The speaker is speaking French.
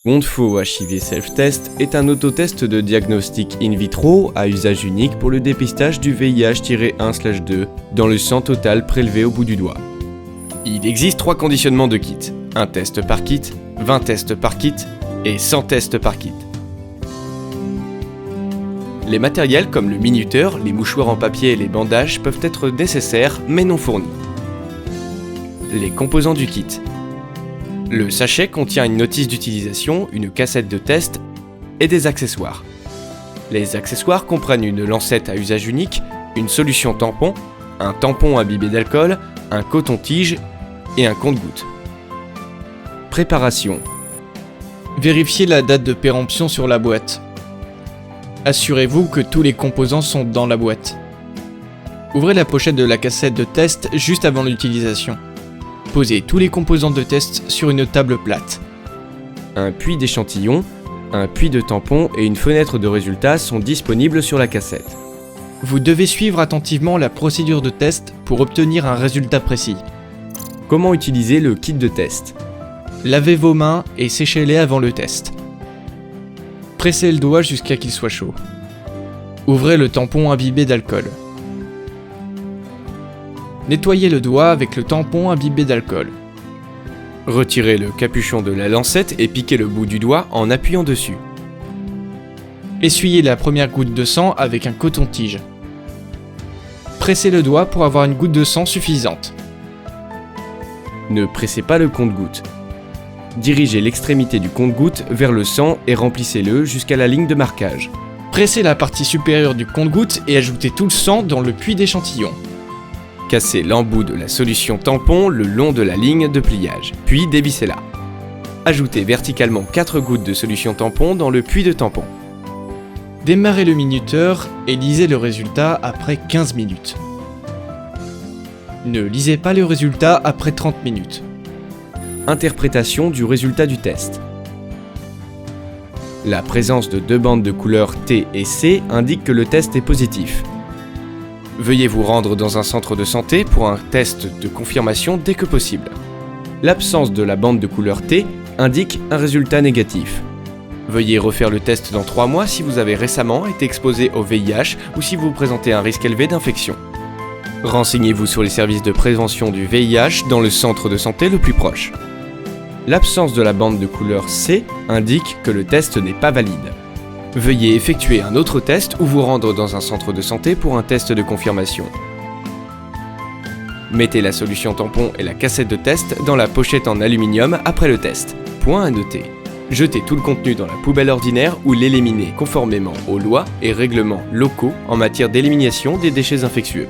Condfo HIV Self-Test est un autotest de diagnostic in vitro à usage unique pour le dépistage du VIH-1/2 dans le sang total prélevé au bout du doigt. Il existe 3 conditionnements de kit, 1 test par kit, 20 tests par kit et 100 tests par kit. Les matériels comme le minuteur, les mouchoirs en papier et les bandages peuvent être nécessaires mais non fournis. Les composants du kit. Le sachet contient une notice d'utilisation, une cassette de test et des accessoires. Les accessoires comprennent une lancette à usage unique, une solution tampon, un tampon imbibé d'alcool, un coton-tige et un compte-gouttes. Préparation. Vérifiez la date de péremption sur la boîte. Assurez-vous que tous les composants sont dans la boîte. Ouvrez la pochette de la cassette de test juste avant l'utilisation. Posez tous les composants de test sur une table plate. Un puits d'échantillons, un puits de tampons et une fenêtre de résultats sont disponibles sur la cassette. Vous devez suivre attentivement la procédure de test pour obtenir un résultat précis. Comment utiliser le kit de test? Lavez vos mains et séchez-les avant le test. Pressez le doigt jusqu'à qu'il soit chaud. Ouvrez le tampon imbibé d'alcool. Nettoyez le doigt avec le tampon imbibé d'alcool. Retirez le capuchon de la lancette et piquez le bout du doigt en appuyant dessus. Essuyez la première goutte de sang avec un coton-tige. Pressez le doigt pour avoir une goutte de sang suffisante. Ne pressez pas le compte-gouttes. Dirigez l'extrémité du compte-gouttes vers le sang et remplissez-le jusqu'à la ligne de marquage. Pressez la partie supérieure du compte-gouttes et ajoutez tout le sang dans le puits d'échantillons. Cassez l'embout de la solution tampon le long de la ligne de pliage, puis dévissez-la. Ajoutez verticalement 4 gouttes de solution tampon dans le puits de tampon. Démarrez le minuteur et lisez le résultat après 15 minutes. Ne lisez pas le résultat après 30 minutes. Interprétation du résultat du test. La présence de 2 bandes de couleur T et C indique que le test est positif. Veuillez vous rendre dans un centre de santé pour un test de confirmation dès que possible. L'absence de la bande de couleur T indique un résultat négatif. Veuillez refaire le test dans 3 mois si vous avez récemment été exposé au VIH ou si vous présentez un risque élevé d'infection. Renseignez-vous sur les services de prévention du VIH dans le centre de santé le plus proche. L'absence de la bande de couleur C indique que le test n'est pas valide. Veuillez effectuer un autre test ou vous rendre dans un centre de santé pour un test de confirmation. Mettez la solution tampon et la cassette de test dans la pochette en aluminium après le test. Point à noter. Jetez tout le contenu dans la poubelle ordinaire ou l'éliminer conformément aux lois et règlements locaux en matière d'élimination des déchets infectieux.